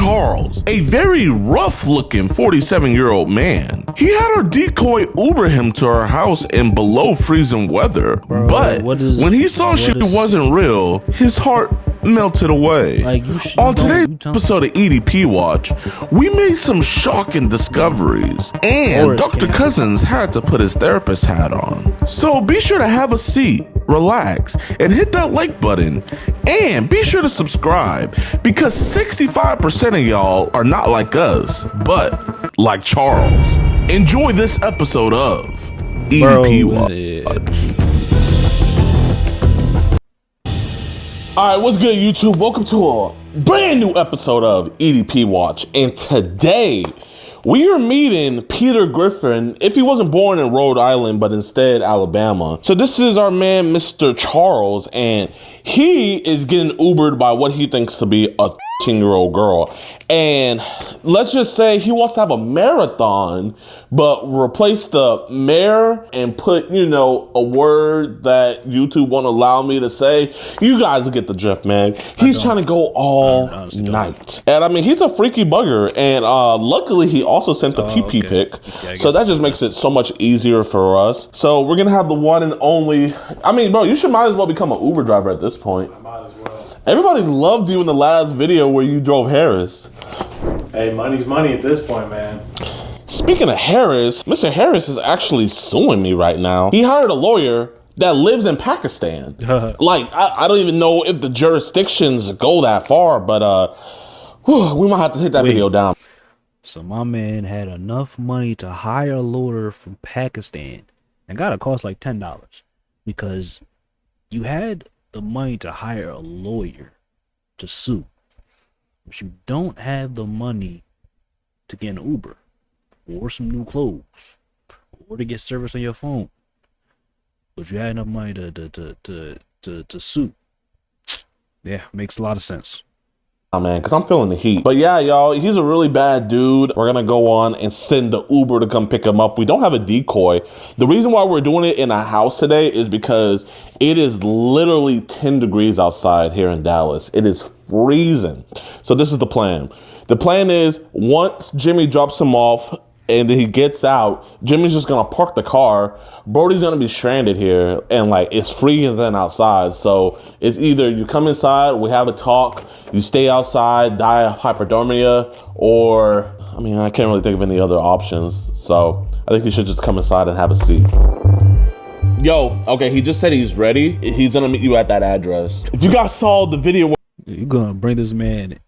Charles, a very rough-looking 47-year-old man. He had her decoy Uber him to her house in below freezing weather, but when he saw she wasn't real, his heart melted away. On today's episode of EDP Watch, we made some shocking discoveries, and Dr. Cousins had to put his therapist hat on. So be sure to have a seat, relax, and hit that like button, and be sure to subscribe, because 65% of y'all are not like us, but like Charles. Enjoy this episode of EDP Watch. Alright, what's good, YouTube? Welcome to a brand new episode of EDP Watch, and today we are meeting Peter Griffin, if he wasn't born in Rhode Island, but instead Alabama. So this is our man, Mr. Charles, and he is getting Ubered by what he thinks to be a 13-year-old girl. And let's just say he wants to have a marathon, but replace the mayor and put, you know, a word that YouTube won't allow me to say. You guys get the drift, man. He's trying to go all night. And I mean, he's a freaky bugger. And luckily, he also sent the PP pic. So that just makes it so much easier for us. So we're going to have the one and only. I mean, bro, you might as well become an Uber driver at this point. I might as well. Everybody loved you in the last video where you drove Harris. Hey, money's money at this point, man. Speaking of Harris, Mr. Harris is actually suing me right now. He hired a lawyer that lives in Pakistan. Like, I don't even know if the jurisdictions go that far, but we might have to take that video down. So my man had enough money to hire a lawyer from Pakistan, and gotta cost like $10, because you had the money to hire a lawyer to sue, but you don't have the money to get an Uber or some new clothes or to get service on your phone, but you had enough money to sue. Yeah, makes a lot of sense. Oh man, because I'm feeling the heat. But yeah, y'all, he's a really bad dude. We're gonna go on and send the Uber to come pick him up. We don't have a decoy. The reason why we're doing it in a house today is because it is literally 10 degrees outside here in Dallas. It is freezing. So this is the plan. The plan is once Jimmy drops him off and then he gets out, Jimmy's just gonna park the car. Brody's gonna be stranded here, and like it's freezing outside. So it's either you come inside, we have a talk, you stay outside, die of hypothermia, or I mean, I can't really think of any other options. So I think you should just come inside and have a seat. Yo, okay, he just said he's ready. He's gonna meet you at that address. If you guys saw the video, you're gonna bring this man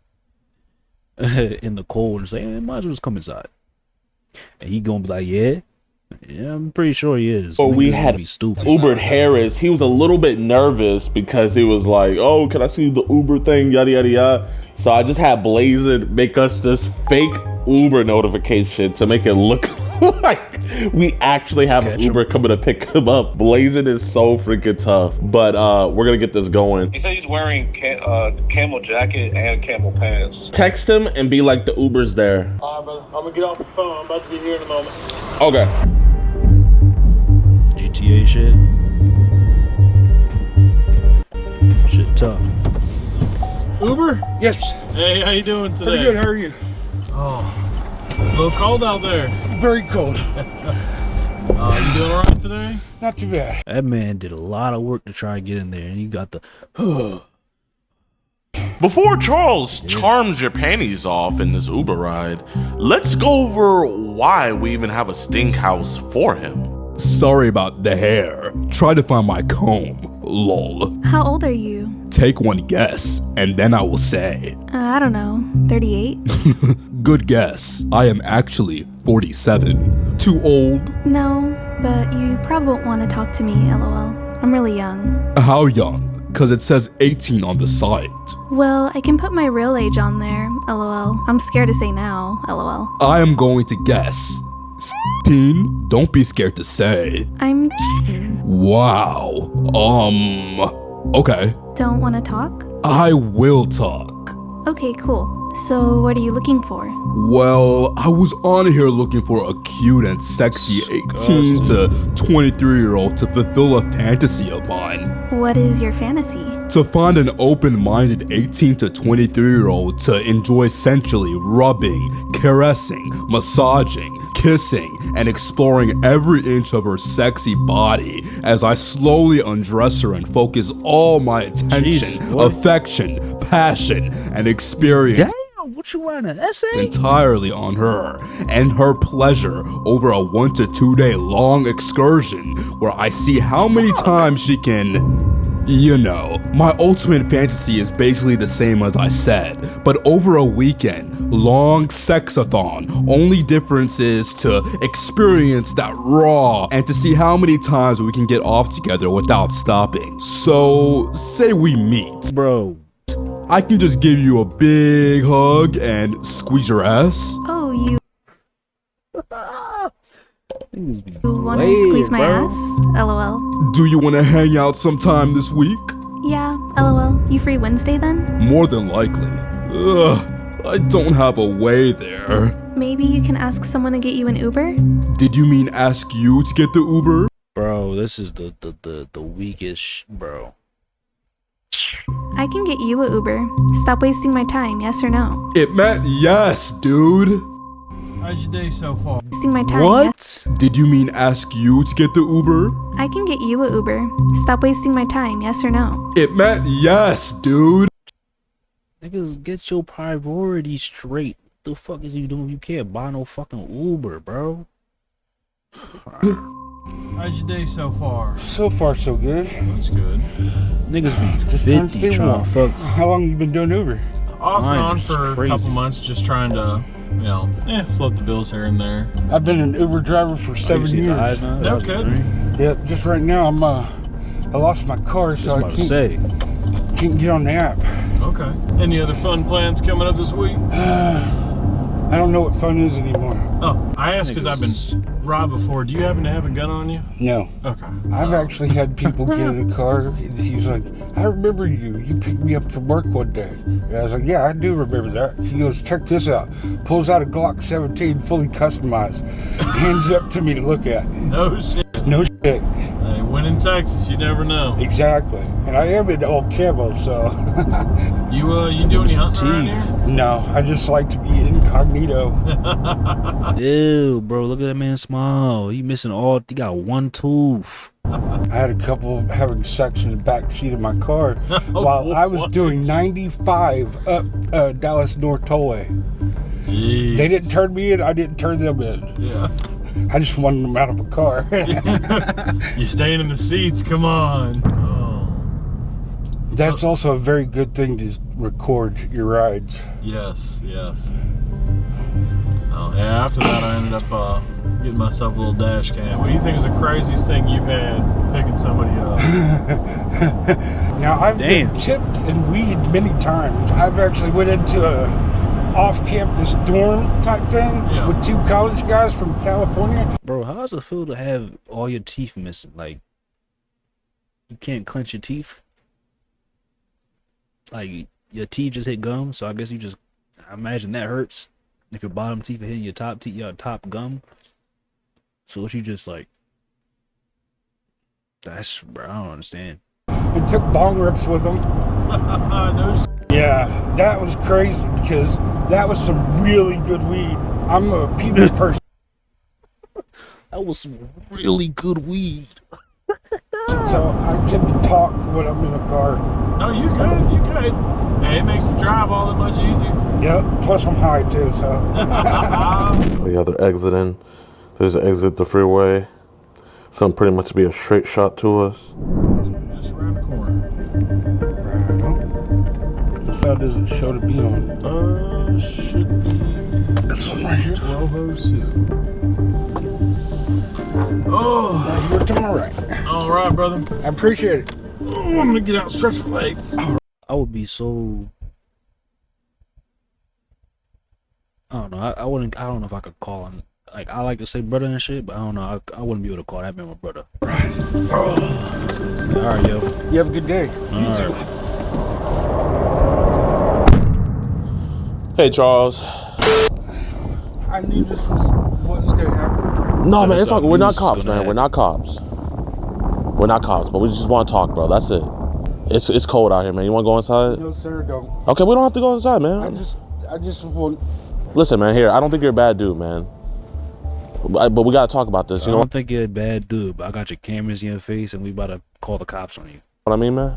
in the cold and say, hey, might as well just come inside. And he gonna be like, yeah, I'm pretty sure he is. Or we had Ubered Harris. He was a little bit nervous because he was like, oh, can I see the Uber thing, yada, yada, yada. So I just had Blazin make us this fake Uber notification to make it look like we actually have an Uber coming to pick him up. Blazin is so freaking tough. But we're going to get this going. He said he's wearing camel jacket and camel pants. Text him and be like, the Uber's there. I'm going to get off the phone. I'm about to be here in a moment. Okay. GTA shit. Shit tough. Uber? Yes. Hey, how you doing today? Pretty good, how are you? Oh, a little cold out there. Very cold. You doing all right today? Not too bad. That man did a lot of work to try to get in there, and he got the Before Charles charms your panties off in this Uber ride, let's go over why we even have a stink house for him. Sorry about the hair. Try to find my comb. Lol. How old are you? Take one guess, and then I will say. I don't know, 38? Good guess. I am actually 47. Too old? No, but you probably won't want to talk to me, lol. I'm really young. How young? Cause it says 18 on the site. Well, I can put my real age on there, lol. I'm scared to say now, lol. I am going to guess 16? Don't be scared to say. I'm Wow. Okay. Don't want to talk? I will talk. Okay, cool. So what are you looking for? Well, I was on here looking for a cute and sexy 18 to 23-year-old to fulfill a fantasy of mine. What is your fantasy? To find an open-minded 18 to 23-year-old to enjoy sensually rubbing, caressing, massaging, kissing, and exploring every inch of her sexy body as I slowly undress her and focus all my attention, Jesus, boy. affection, passion, and experience Damn, what you writing, an essay? entirely on her and her pleasure over a 1 to 2 day long excursion where I see how many times she can, you know. My ultimate fantasy is basically the same as I said, but over a weekend, long sexathon. Only difference is to experience that raw and to see how many times we can get off together without stopping. So, say we meet. Bro. I can just give you a big hug and squeeze your ass. Oh, you Niggas be want to weird, squeeze my bro. ass? LOL. Do you want to hang out sometime this week? Yeah, LOL. You free Wednesday then? More than likely. Ugh, I don't have a way there. Maybe you can ask someone to get you an Uber? Did you mean ask you to get the Uber? Bro, this is the weakest, bro. I can get you a Uber. Stop wasting my time, yes or no? It meant yes, dude. How's your day so far? Wasting my time. Yes? What? Did you mean ask you to get the Uber? I can get you a Uber. Stop wasting my time, yes or no? It meant yes, dude. Niggas, get your priorities straight. What the fuck is you doing? You can't buy no fucking Uber, bro. How's your day so far? So far, so good. That's good. Niggas be Just 50 stay trying warm. to fuck. How long you been doing Uber? Off and Mine on is for crazy. a couple months, just trying to, you know, float the bills here and there. I've been an Uber driver for Oh, you 7 see the eyes years. now? No That's kidding. great. Yep, just right now I lost my car, Just so I about to say. can't get on the app. Okay. Any other fun plans coming up this week? I don't know what fun is anymore. Oh, I asked because I've been robbed before. Do you happen to have a gun on you? No. Okay. I've actually had people get in the car, and he's like, I remember you. You picked me up from work one day. And I was like, yeah, I do remember that. He goes, check this out. Pulls out a Glock 17, fully customized. Hands it up to me to look at. No shit. No shit. Hey, when in Texas, you never know. Exactly. And I am in all camo, so. You do any hunting around here? No, I just like to be incognito. Ew, bro, look at that man smile. He he got one tooth. I had a couple having sex in the back seat of my car while I was What? doing 95 up Dallas North Tollway. Jeez. They didn't turn me in, I didn't turn them in. Yeah. I just wanted them out of a car. You're staying in the seats. Come on. Oh. That's also a very good thing to record your rides. Yes. Yes. Oh, yeah. After that, I ended up getting myself a little dash cam. What do you think is the craziest thing you've had picking somebody up? Now, I've Damn. been tipped and weed many times. I've actually went into a off-campus dorm type thing Yeah. with 2 college guys from California. Bro, how does it feel to have all your teeth missing? Like, you can't clench your teeth? Like, your teeth just hit gum, so I guess I imagine that hurts. If your bottom teeth are hitting your top teeth, your top gum. So what you just like, bro, I don't understand. We took bong rips with them. No Yeah, that was crazy because that was some really good weed. I'm a people person, That was some really good weed. so I tend to talk when I'm in the car. No, you good. You good. Hey, it makes the drive all that much easier. Yep, plus I'm high too, so. Oh yeah, they're exiting. There's an exit the freeway. Some pretty much be a straight shot to us. Just around the corner. What side does it show to be on? Should be This one right here. 1202. Oh, Now you're to my right. all right, brother. I appreciate it. Oh, I'm gonna get out and stretch my legs. I would be so. I don't know. I wouldn't. I don't know if I could call him. Like, I like to say brother and shit, but I don't know. I wouldn't be able to call that man my brother. All right, yo. You have a good day. All right. Hey Charles. I knew this was what was gonna happen. No man, it's all something good. We're not news is cops, gonna man. happen. We're not cops. We're not cops, but we just want to talk, bro. That's it. It's cold out here, man. You want to go inside? No, sir, don't. Okay, we don't have to go inside, man. I just want. Listen, man. Here, I don't think you're a bad dude, man. But we gotta talk about this. I You know don't think you're a bad dude, but I got your cameras in your face, and we about to call the cops on you. what I mean, man?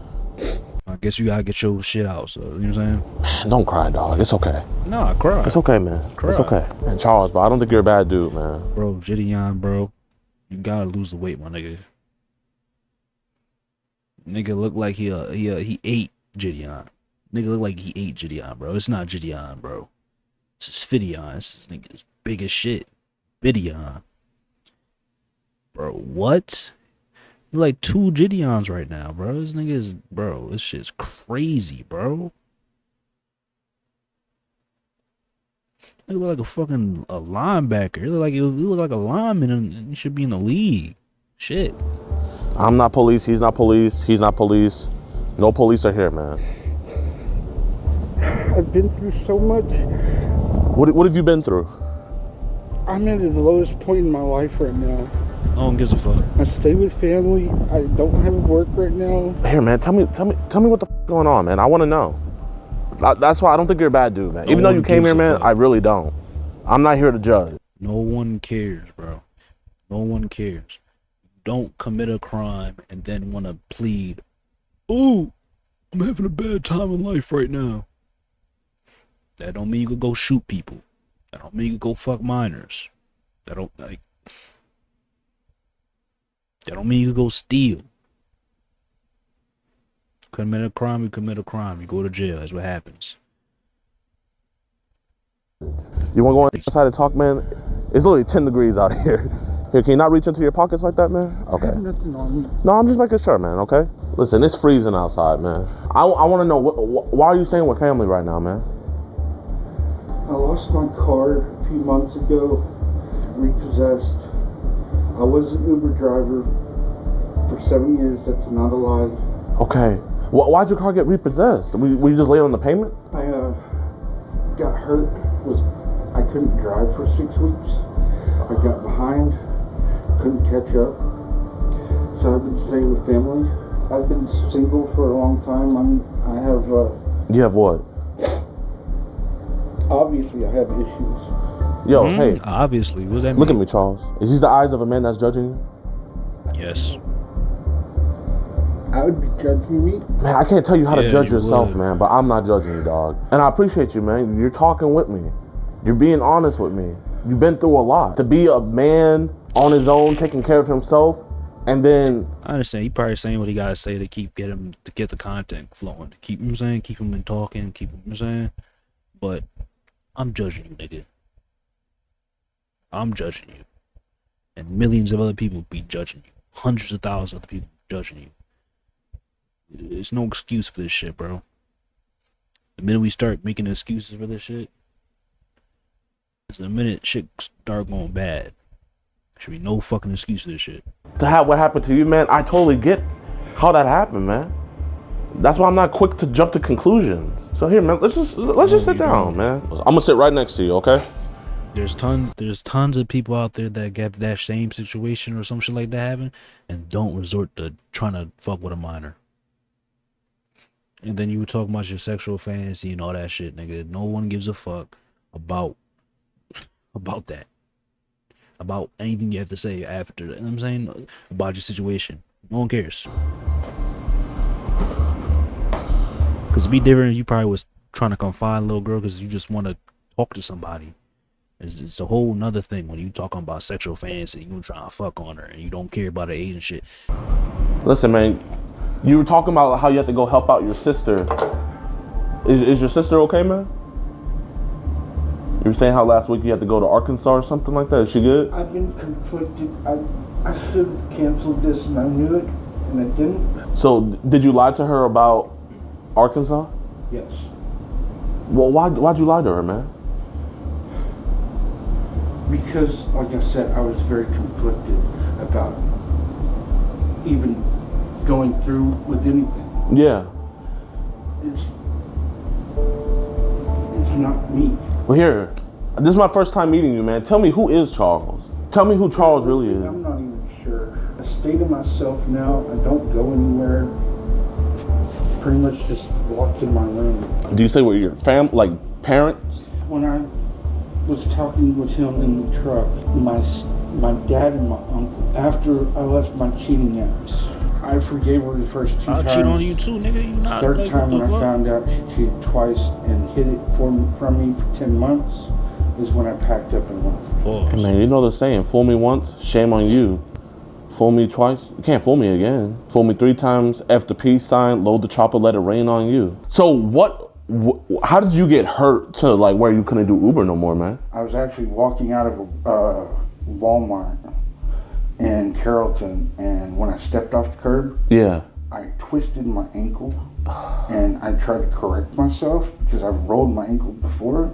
I guess you gotta get your shit out. So you know what I'm saying? Man, don't cry, dog. It's okay. Nah, cry. It's okay, man. Cry. It's okay. And Charles, bro, I don't think you're a bad dude, man. Bro, Gideon, bro, you gotta lose the weight, my nigga. Nigga look like he ate Gideon. Nigga look like he ate Gideon, bro. It's not Gideon, bro. It's just Fidion. This nigga's big as shit. Fidion. Bro, what? You like 2 Gideons right now, bro. This nigga is, bro, this shit's crazy, bro. You look like a fucking linebacker. You look like a lineman, and you should be in the league. Shit. I'm not police. He's not police. He's not police. No police are here, man. I've been through so much. What have you been through? I'm at the lowest point in my life right now. No one gives a fuck. I stay with family. I don't have work right now. Here, man. Tell me what the f going on, man. I want to know. That's why I don't think you're a bad dude, man. No Even though you one came gives here, a man, fuck. I really don't. I'm not here to judge. No one cares, bro. No one cares. Don't commit a crime and then want to plead, "Ooh, I'm having a bad time in life right now." That don't mean you could go shoot people. That don't mean you could go fuck minors. That don't mean you could go steal. Commit a crime, you commit a crime. You go to jail. That's what happens. You want to go inside and talk, man? It's literally 10 degrees out here. Here, can you not reach into your pockets like that, man? Okay. I have nothing on me. No, I'm just making sure, man, okay? Listen, it's freezing outside, man. I want to know, why are you staying with family right now, man? I lost my car a few months ago, repossessed. I was an Uber driver for 7 years. That's not a lie. Okay. Why'd your car get repossessed? Were you just late on the payment? I got hurt. I couldn't drive for 6 weeks. I got behind, couldn't catch up. So I've been staying with family. I've been single for a long time. I have. You have what? Obviously, I have issues. Yo, hey, Obviously. What does that mean? look at me, Charles. Is these the eyes of a man that's judging you? Yes. I would be judging me. Man, I can't tell you how to Yeah, judge you yourself, would. man, but I'm not judging you, dog. And I appreciate you, man. You're talking with me. You're being honest with me. You've been through a lot. To be a man on his own, taking care of himself, and then... I understand. He probably saying what he gotta say to get the content flowing. To keep him saying, keep him in talking, keep him saying. But I'm judging you, nigga. I'm judging you. And millions of other people be judging you. Hundreds of thousands of other people judging you. There's no excuse for this shit, bro. The minute we start making excuses for this shit, it's the minute shit start going bad. There should be no fucking excuse for this shit. To have what happened to you, man, I totally get how that happened, man. That's why I'm not quick to jump to conclusions. So here, man, let's just sit down, man. I'm gonna sit right next to you, okay? There's tons of people out there that get that same situation or some shit like that happen and don't resort to trying to fuck with a minor. And then you were talking about your sexual fantasy and all that shit, nigga. No one gives a fuck about that. About anything you have to say after, you know what I'm saying? About your situation. No one cares. Because it'd be different if you probably was trying to confide in a little girl because you just want to talk to somebody. It's a whole nother thing when you talking about sexual fantasy. You trying to fuck on her and you don't care about her age and shit. Listen, man, you were talking about how you have to go help out your sister. Is your sister okay, man? You were saying how last week you had to go to Arkansas or something like that. Is she good? I've been conflicted. I should have canceled this and I knew it and I didn't. So did you lie to her about Arkansas? Yes. Well, why'd you lie to her, man? Because, like I said, I was very conflicted about even going through with anything. Yeah. It's not me. Well, here, this is my first time meeting you, man. Tell me, who is Charles? Tell me who Charles really is. I'm not even sure. I stay to myself now. I don't go anywhere. pretty much just walked in my room. Do you say with your like parents? When I was talking with him in the truck, my dad and my uncle, after I left my cheating ex, I forgave her the first 2 I'll times. cheat on you too, nigga. You not Third like, time what when the I fuck? found out she cheated twice and hid it from me for 10 months is when I packed up and left. Pause. Hey man, you know the saying, fool me once, shame on you. Fool me twice, you can't fool me again. Fool me 3 times, F the peace sign, load the chopper, let it rain on you. So how did you get hurt to like where you couldn't do Uber no more, man? I was actually walking out of a Walmart in Carrollton, and when I stepped off the curb, Yeah. I twisted my ankle, and I tried to correct myself because I've rolled my ankle before,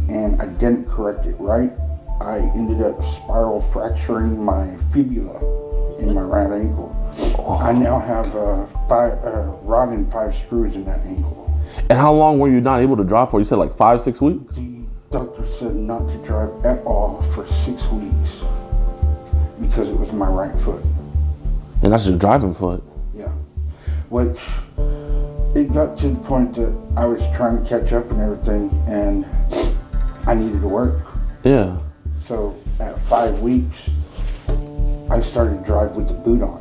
and I didn't correct it right. I ended up spiral fracturing my fibula in my right ankle. I now have a rod and 5 screws in that ankle. And how long were you not able to drive for? You said like 5-6 weeks? The doctor said not to drive at all for 6 weeks because it was my right foot. And that's your driving foot. Yeah. Which, it got to the point that I was trying to catch up and everything, and I needed to work. Yeah. So at 5 weeks, I started to drive with the boot on,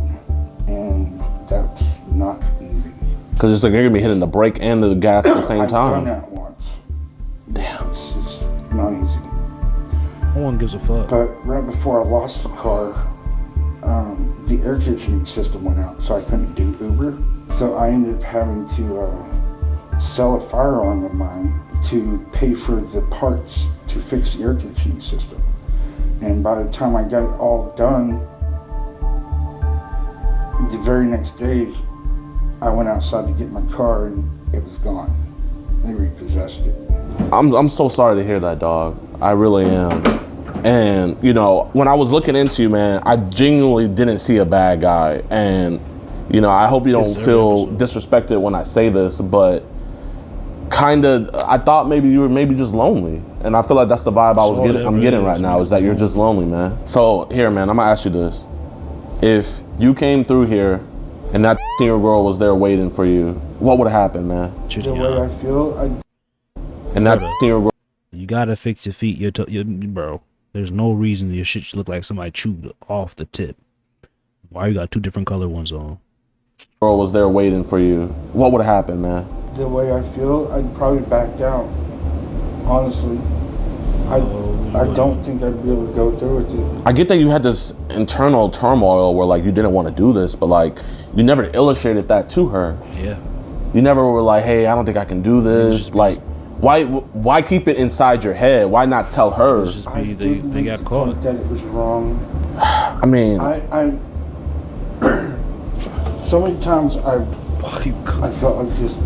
and that's not easy. Because it's like you're going to be hitting the brake and the gas at the same I've time. done that once. Damn. It's just not easy. No one gives a fuck. But right before I lost the car, the air conditioning system went out, so I couldn't do Uber. So I ended up having to sell a firearm of mine to pay for the parts to fix the air conditioning system. And by the time I got it all done, the very next day, I went outside to get my car and it was gone. They repossessed it. I'm so sorry to hear that, dog. I really am. And, you know, when I was looking into you, man, I genuinely didn't see a bad guy. And, you know, I hope you don't feel disrespected when I say this, but kind of, I thought maybe you were just lonely. And I feel like that's the vibe I'm getting right now, is that you're just lonely, man. So, here, man, I'm going to ask you this. If you came through here and that girl was there waiting for you, what would have happened, man? The way I feel, And that girl... You gotta fix your feet, bro. There's no reason your shit should look like somebody chewed off the tip. Why you got 2 different color ones on? Girl was there waiting for you. What would have happened, man? the way I feel, I'd probably back down. Honestly, I don't think I'd be able to go through with it. I get that you had this internal turmoil where like you didn't want to do this, but like you never illustrated that to her. Yeah. You never were like, hey, I don't think I can do this. Like, why keep it inside your head? Why not tell her? Just I be, did they make got the caught. point that it was wrong. I mean, I so many times I felt like just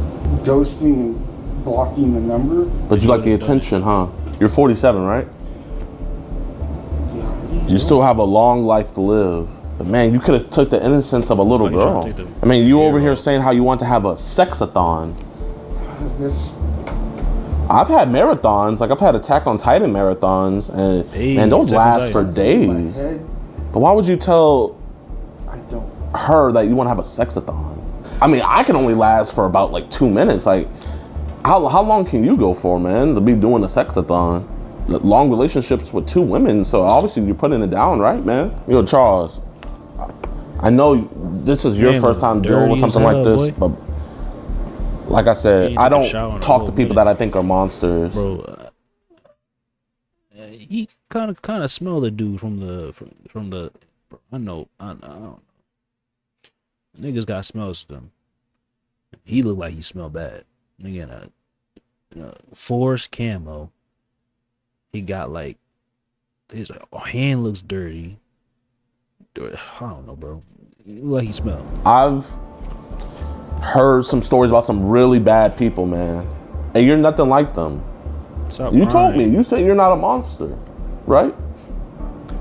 ghosting and blocking the number. but you like the attention, huh? You're 47, right? Yeah. You still have a long life to live. But man, you could have took the innocence of a little Why you trying girl. to take the- I mean, you over Yeah. here saying how you want to have a sexathon. This I've had marathons, like I've had Attack on Titan marathons, and Hey, man, those Attack on last for Titan. in my days. head, But why would you tell I don't. her that you want to have a sexathon? I mean, I can only last for about like 2 minutes. Like, how long can you go for, man, to be doing a sexathon? Long relationships with 2 women, so obviously you're putting it down, right, man? Yo, Charles, I know this is your Damn, first time dealing with dirty as something like hell, this, boy. but like I said, You I took a shower don't in a talk to whole people minute. that I think are monsters. Bro, he kind of smell the dude from the. I don't know. Niggas got smells to them. He looked like he smelled bad. Nigga in a forest camo. He got like his hand looks dirty. I don't know, bro. He look like he smelled. I've heard some stories about some really bad people, man. And you're nothing like them. Stop You told me. crying. You said you're not a monster, right?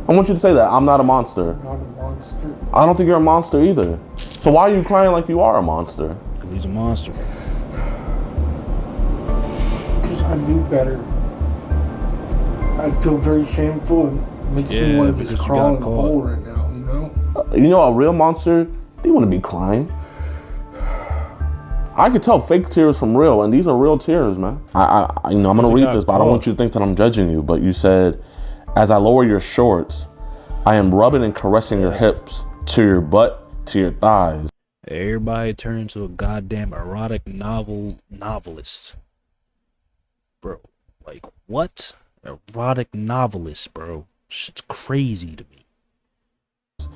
I want you to say that. I'm not a monster. Not a monster. I don't think you're a monster either. So why are you crying like you are a monster? He's a monster. Because I knew better. I feel very shameful and makes me Yeah, want to because just you crawl got in a caught. hole right now, you know? You know, a real monster, they want to be crying. I could tell fake tears from real, and these are real tears, man. I'm gonna read this, but I don't want you to think that I'm judging you. But you said, as I lower your shorts, I am rubbing and caressing your hips to your butt to your thighs. Everybody turned into a goddamn erotic novelist, bro. Like what? Erotic novelist, bro. Shit's crazy to me.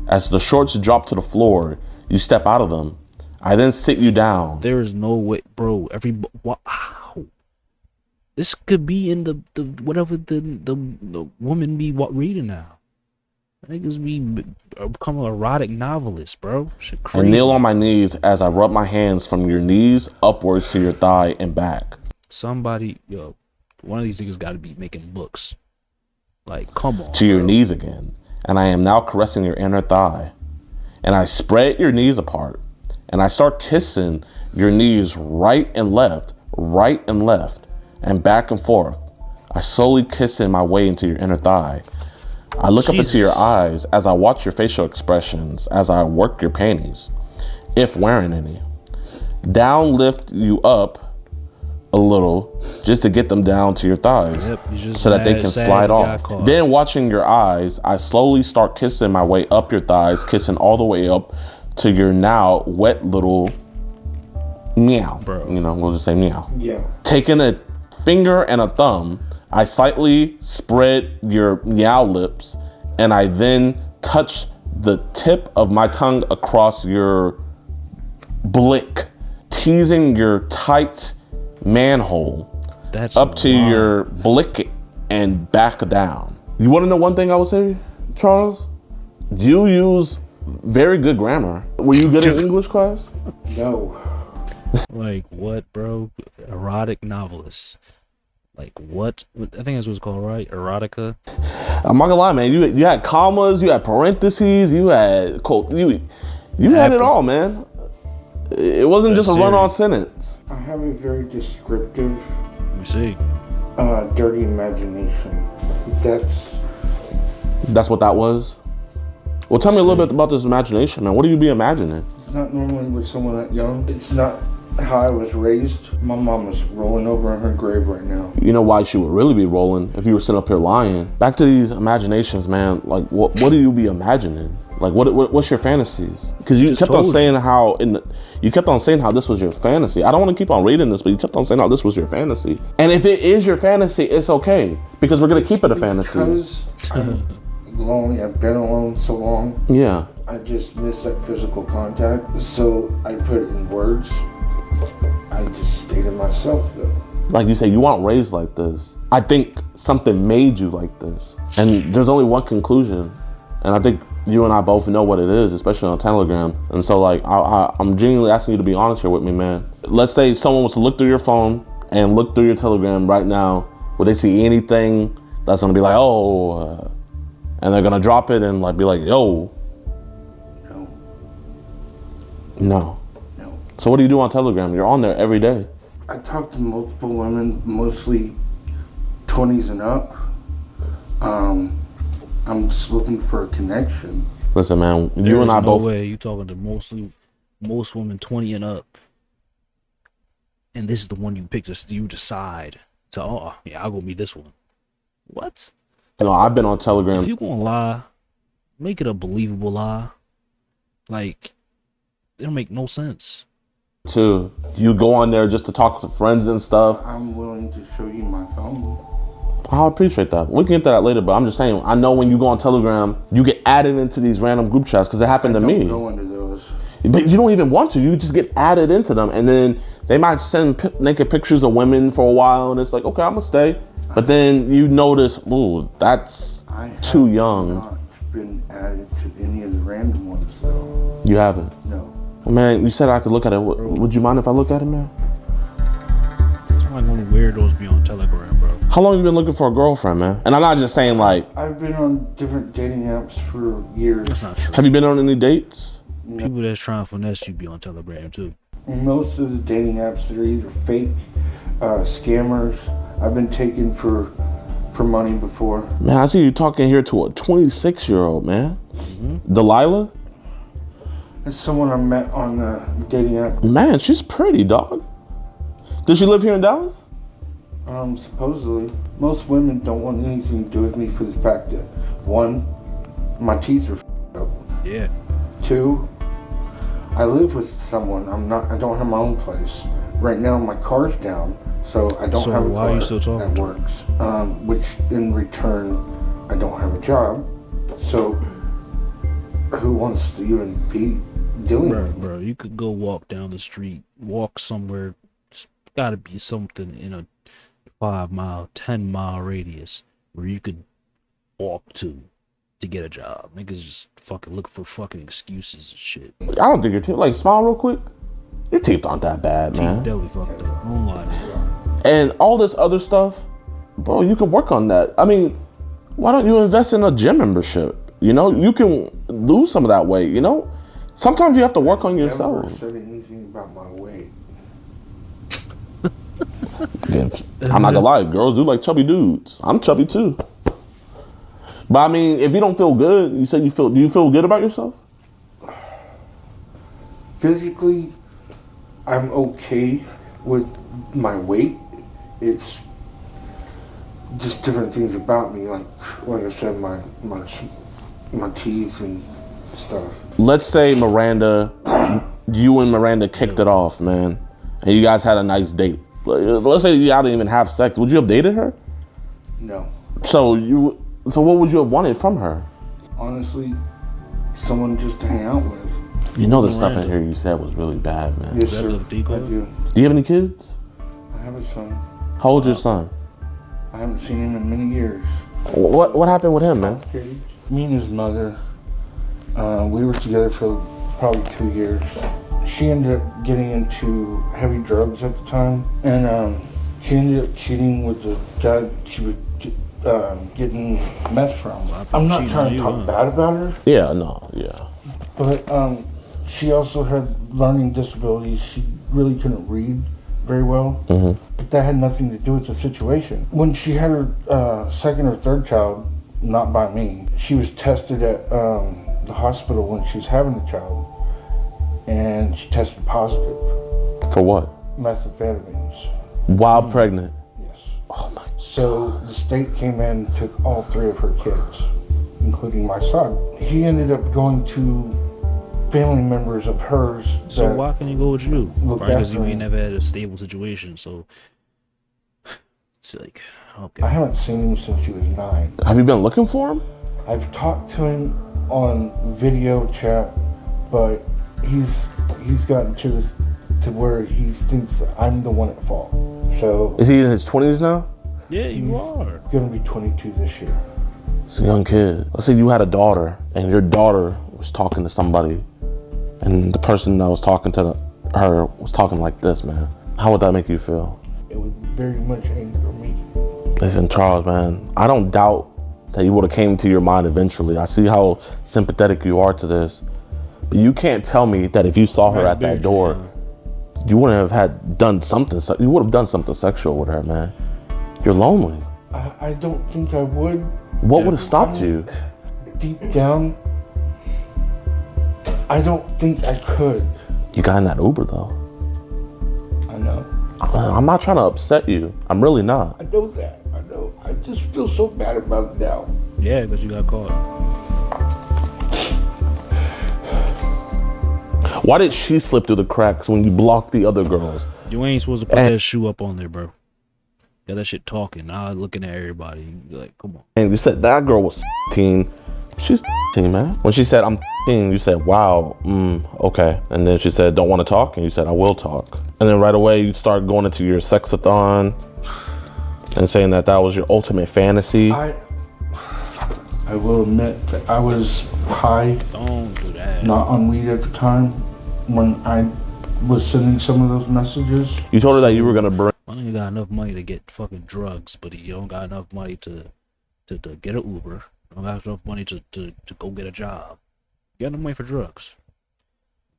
As the shorts drop to the floor, you step out of them. I then sit you down. There is no way, bro. Wow. This could be in the whatever the woman be reading now. Niggas be become an erotic novelist, bro. Shit crazy. I kneel on my knees as I rub my hands from your knees upwards to your thigh and back. Somebody, one of these niggas got to be making books. Like, come on. To your knees again, and I am now caressing your inner thigh. And I spread your knees apart, and I start kissing your knees right and left, and back and forth. I slowly kissing my way into your inner thigh. I look up into your eyes as I watch your facial expressions as I work your panties, if wearing any. Down lift you up a little just to get them down to your thighs so that they can slide off. Then watching your eyes, I slowly start kissing my way up your thighs, kissing all the way up to your now wet little meow. Bro. We'll just say meow. Yeah. Taking a finger and a thumb, I slightly spread your meow lips, and I then touch the tip of my tongue across your blick, teasing your tight manhole up to your blick and back down. You want to know one thing I would say, Charles? You use very good grammar. Were you good in English class? No. Like what, bro? Erotic novelists. Like what? I think that's what it's called, right? Erotica. I'm not gonna lie, man. You had commas, you had parentheses, you had quote, you had it all, man. It wasn't just a run-on sentence. I have a very descriptive, Let me see. dirty imagination. That's what that was. Well, tell me a little bit about this imagination, man. What do you be imagining? It's not normally with someone that young. It's not how I was raised. My mom is rolling over in her grave right now. You know why she would really be rolling if you were sitting up here lying. Back to these imaginations, man. Like, what do you be imagining? Like, what's your fantasies? Because you kept on saying how this was your fantasy. I don't want to keep on reading this, but you kept on saying how this was your fantasy. And if it is your fantasy, it's okay because we're gonna keep it a fantasy. Because I'm lonely. I've been alone so long. Yeah. I just miss that physical contact. So I put it in words. I just stay to myself though. Like you say, you weren't raised like this. I think something made you like this. And there's only one conclusion. And I think you and I both know what it is, especially on Telegram. And so like, I'm genuinely asking you to be honest here with me, man. Let's say someone was to look through your phone and look through your Telegram right now. Would they see anything that's gonna be like, and they're gonna drop it and like be like, yo? No. So what do you do on Telegram? You're on there every day. I talk to multiple women, mostly 20s and up. I'm just looking for a connection. Listen, man, you and I both. No way you talking to most women 20 and up, and this is the one you picked. You decide to, I'll go meet this one. What? I've been on Telegram. If you gonna lie, make it a believable lie. Like, it'll make no sense. Too. You go on there just to talk to friends and stuff. I'm willing to show you my phone. I appreciate that. We can get to that later, but I'm just saying, I know when you go on Telegram, you get added into these random group chats because it happened to me. I don't go into those. But you don't even want to. You just get added into them, and then they might send naked pictures of women for a while, and it's like, okay, I'm gonna stay. But then you notice, ooh, that's too young. I have not been added to any of the random ones, though. You haven't? No. Man, you said I could look at it. Would you mind if I look at it, man? It's like only weirdos be on Telegram, bro. How long have you been looking for a girlfriend, man? And I'm not just saying like... I've been on different dating apps for years. That's not true. Have you been on any dates? People that's trying to finesse you be on Telegram, too. Most of the dating apps that are either fake, scammers. I've been taken for money before. Man, I see you talking here to a 26-year-old, man. Mm-hmm. Delilah? It's someone I met on the dating app. Man, she's pretty, dog. Does she live here in Dallas? Supposedly. Most women don't want anything to do with me for the fact that, one, my teeth are up. Yeah. Two, I live with someone. I don't have my own place. Right now my car's down, so I don't have a why are car you still talking that to her? works. Which in return, I don't have a job. So who wants to even be doing it? Bro, you could go walk down the street, walk somewhere. It's gotta be something in a 5 mile, 10 mile radius where you could walk to get a job. Niggas just fucking look for fucking excuses and shit. I don't think your teeth, like, smile real quick. Your teeth aren't that bad, man. Teeth definitely fucked up. I don't lie to you. And all this other stuff, bro, you can work on that. I mean, why don't you invest in a gym membership? You know, you can lose some of that weight, you know? Sometimes you have to work on yourself. Never said anything about my weight. Again, I'm not gonna lie, girls do like chubby dudes. I'm chubby too. But I mean, if you don't feel good, you say do you feel good about yourself? Physically, I'm okay with my weight. It's just different things about me, like I said, my teeth and stuff. Let's say Miranda, you and Miranda kicked it off, man, and you guys had a nice date. Let's say y'all didn't even have sex. Would you have dated her? No. So what would you have wanted from her? Honestly, someone just to hang out with. You know the stuff in here you said was really bad, man. Yes, that sir. a decoy? I do. Do you have any kids? I have a son. How old's your son? I haven't seen him in many years. What happened with him, man? Me and his mother, we were together for probably 2 years. She ended up getting into heavy drugs at the time, and she ended up cheating with the guy she was getting meth from. I'm not trying to talk bad about her. Yeah, no, yeah. But she also had learning disabilities. She really couldn't read very well. Mm-hmm. But that had nothing to do with the situation. When she had her second or third child, not by me, she was tested at the hospital when she was having the child, and she tested positive. For what? Methamphetamines. While pregnant? Yes. Oh my. So the state came in and took all 3 of her kids, including my son. He ended up going to family members of hers. So why can't he go with you? Looked Probably because after you ain't him. never had a stable situation, so it's like, okay. I haven't seen him since he was 9. Have you been looking for him? I've talked to him on video chat, but he's gotten to where he thinks that I'm the one at fault. So Is he in his 20s now? Yeah, you he's are. gonna be 22 this year. He's a young kid. Let's say you had a daughter, and your daughter was talking to somebody, and the person that was talking to her was talking like this, man. How would that make you feel? It would very much anger me. Listen, Charles, man, I don't doubt that you would have came to your mind eventually. I see how sympathetic you are to this. But you can't tell me that if you saw her at that door, you wouldn't have done something. You would have done something sexual with her, man. You're lonely. I don't think I would. What would have stopped you? Deep down, I don't think I could. You got in that Uber, though. I know. I'm not trying to upset you. I'm really not. I know that. I know. I just feel so bad about it now. Yeah, because you got caught. Why did she slip through the cracks when you blocked the other girls? You ain't supposed to put that shoe up on there, bro. Got that shit talking. Now looking at everybody. You're like, come on. And you said that girl was 16. She's 16, man. When she said, I'm 16, you said, wow, okay. And then she said, don't want to talk. And you said, I will talk. And then right away, you start going into your sexathon and saying that that was your ultimate fantasy. I will admit that I was high, Don't do that. not on weed at the time, when I was sending some of those messages. You told her that you were going to bring. I don't got enough money to get fucking drugs, but you don't got enough money to get an Uber. You don't got enough money to go get a job. You got enough money for drugs.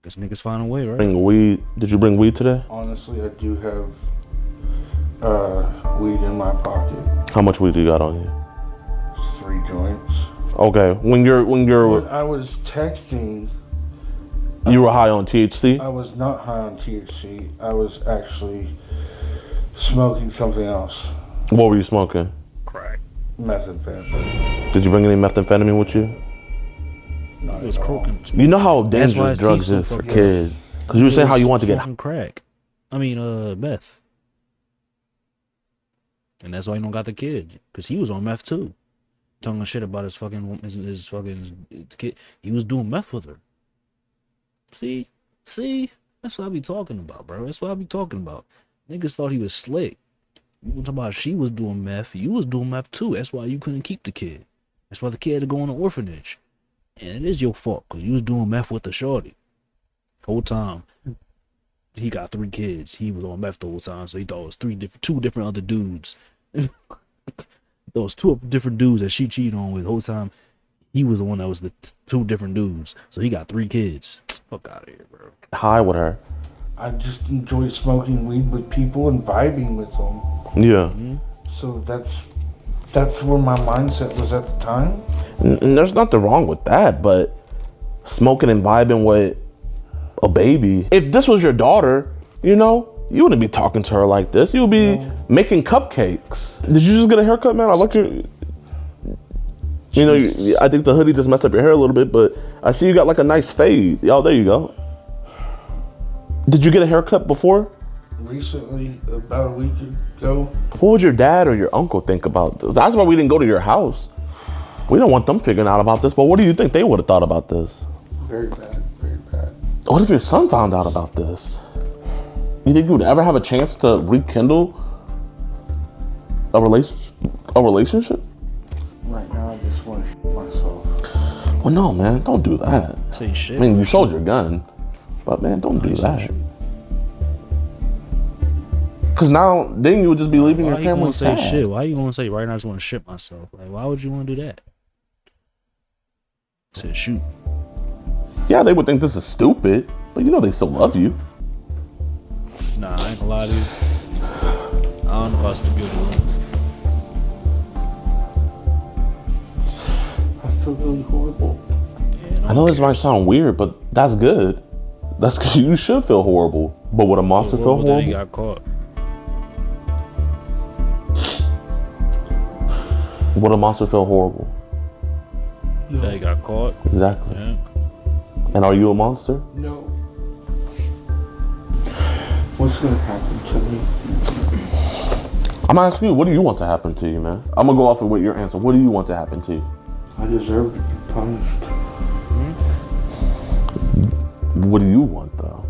Guess niggas find a way, right? Bring weed. Did you bring weed today? Honestly, I do have weed in my pocket. How much weed do you got on you? 3 joints. Okay. When you're When I was texting, You were high on THC? I was not high on THC. I was actually smoking something else. What were you smoking? Crack. Methamphetamine. Did you bring any methamphetamine with you? Not It was at all. croaking. You know how That's why dangerous his drugs teeth is so for fucking- kids. Because you were saying how you want to get Smoking crack. I mean, meth. And that's why he don't got the kid. Because he was on meth too. Talking shit about his fucking kid. He was doing meth with her. See? That's what I be talking about, bro. That's what I be talking about. Niggas thought he was slick. You talking about she was doing meth. You was doing meth too. That's why you couldn't keep the kid. That's why the kid had to go in the orphanage. And it is your fault, because you was doing meth with the shorty. Whole time. He got 3 kids. He was on meth the whole time, so he thought it was two different other dudes. Those 2 different dudes that she cheated on with the whole time. He was the one that was the 2 different dudes. So he got 3 kids. Fuck out of here, bro. high with her. I just enjoy smoking weed with people and vibing with them. Yeah. So that's where my mindset was at the time. And there's nothing wrong with that, but smoking and vibing with a baby. If this was your daughter, you know, you wouldn't be talking to her like this. You would be making cupcakes. Did you just get a haircut, man? I like your... You know, I think the hoodie just messed up your hair a little bit, but I see you got like a nice fade. Y'all, there you go. Did you get a haircut before? Recently, about a week ago. What would your dad or your uncle think about this? That's why we didn't go to your house. We don't want them figuring out about this, but what do you think they would have thought about this? Very bad, very bad. What if your son found out about this? You think you would ever have a chance to rekindle a relationship? Right now, I just want to shit myself. Well, no, man, don't do that. Say shit. I mean, you for sold sure. your gun, but man, don't do you said that. shit. Because now, then you would just be leaving Why your you family gonna say sad. shit? Why you gonna say right now I just want to shit myself? Like, why would you want to do that? Said shoot. Yeah, they would think this is stupid, but you know they still love you. Nah, I ain't gonna lie to you. I don't know if I still be able to love. I feel really horrible. Yeah, I know this might sound weird, but that's good. That's good. You should feel horrible. But would a monster feel That he horrible? got caught. Would a monster feel horrible? That he got caught. Exactly. Yeah. And are you a monster? No. What's gonna happen to me? I'm asking you, what do you want to happen to you, man? I'm gonna go off of what your answer. What do you want to happen to you? I deserve to be punished. What do you want, though?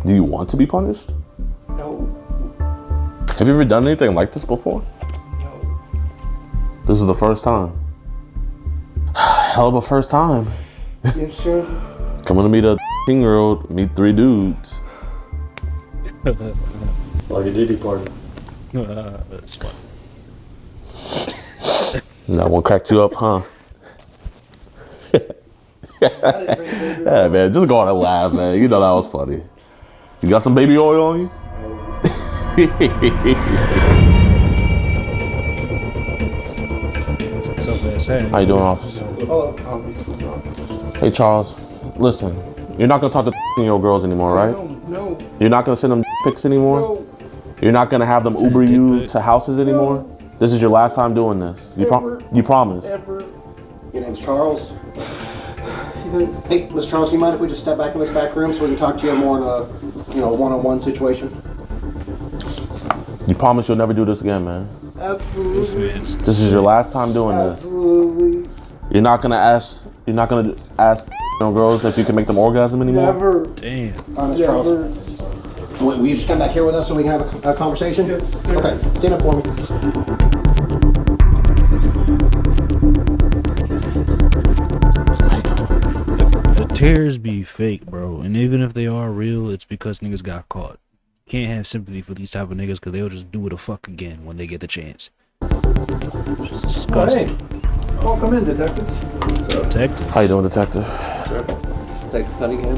Do you want to be punished? No. Have you ever done anything like this before? No. This is the first time. Hell of a first time. Yes, sir. Coming to meet a 10-year-old, meet 3 dudes. Like a Diddy party. That's funny. That one cracked you up, huh? Yeah, man, just go on and laugh, man. You know that was funny. You got some baby oil on you? How you doing, officer? Hey, Charles. Listen, you're not gonna talk to 10-year-old girls anymore, right? No. You're not gonna send them pics anymore? No. You're not gonna have them Send Uber dick you pic. to houses anymore? This is your last time doing this. You promise? Ever. Your name's Charles. Hey, Mr. Charles, do you mind if we just step back in this back room so we can talk to you more in a, one-on-one situation? You promise you'll never do this again, man? Absolutely. This is your last time doing this. Absolutely. You're not gonna ask girls if you can make them orgasm anymore? Never. Damn. Mr. Charles. Will you just come back here with us so we can have a conversation? Yes, sir. Okay, stand up for me. The tears be fake, bro. And even if they are real, it's because niggas got caught. Can't have sympathy for these type of niggas because they'll just do it a fuck again when they get the chance. Just disgusting. Welcome in, detectives. Detective. How you doing, detective? Detective Cunningham.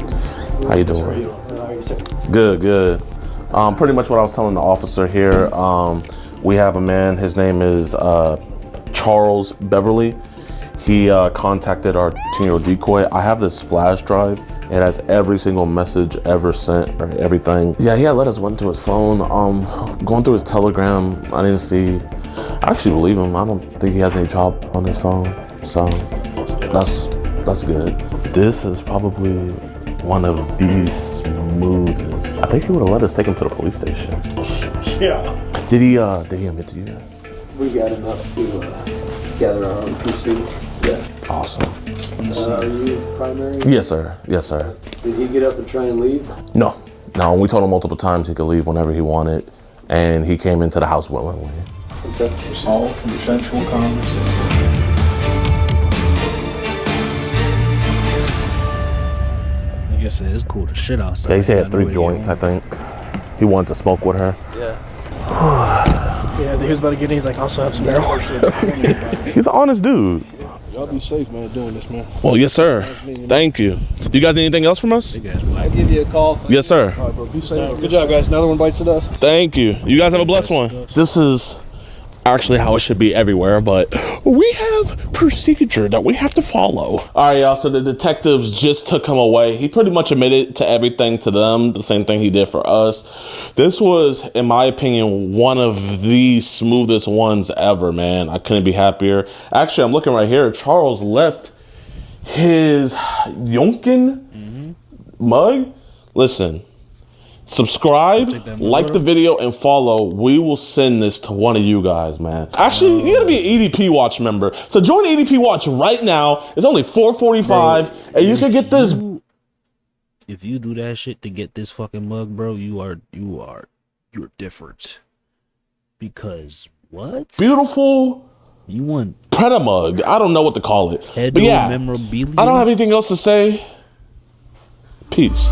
How you doing? How are you, sir? Good. Pretty much what I was telling the officer here. We have a man. His name is Charles Beverly. He contacted our 10-year-old decoy. I have this flash drive It has every single message ever sent or everything. Yeah, he had let us went to his phone. Going through his Telegram, I didn't see. I actually believe him. I don't think he has any trouble on his phone. So that's good. This is probably one of the smoothest. I think he would have let us take him to the police station. Yeah. Did he admit to you? We got enough to gather our own PC. Yeah. Awesome. Are you primary? Yes, sir. Yes, sir. Did he get up and try and leave? No. We told him multiple times he could leave whenever he wanted, and he came into the house willingly. Okay. All consensual conversation. Like I said, it's cool to shit outside. They say he I had know 3 what he joints, I on. think. He wanted to smoke with her. Yeah, he was about to get in. He's like, also have some marijuana. He's an honest dude. Y'all be safe, man, doing this, man. Well, yes, sir. Thank you. Do you guys need anything else from us? I'll give you a call. Yes, sir. All right, bro, be safe. Good job, guys. Another one bites the dust. Thank you. You guys have a blessed one. This is actually how it should be everywhere, but we have procedure that we have to follow. All right, y'all. So the detectives just took him away. He pretty much admitted to everything to them, the same thing he did for us. This was, in my opinion, one of the smoothest ones ever, man. I couldn't be happier. Actually, I'm looking right here. Charles left his Yonkin mug. Listen. Subscribe, like the video, and follow. We will send this to one of you guys, man. Actually, you gotta be an EDP Watch member. So join EDP Watch right now. It's only $4.45, and you can get this. If you do that shit to get this fucking mug, bro, you're different. Because what? Beautiful. You want Preda mug. I don't know what to call it. Head But yeah, memorabilia? I don't have anything else to say. Peace.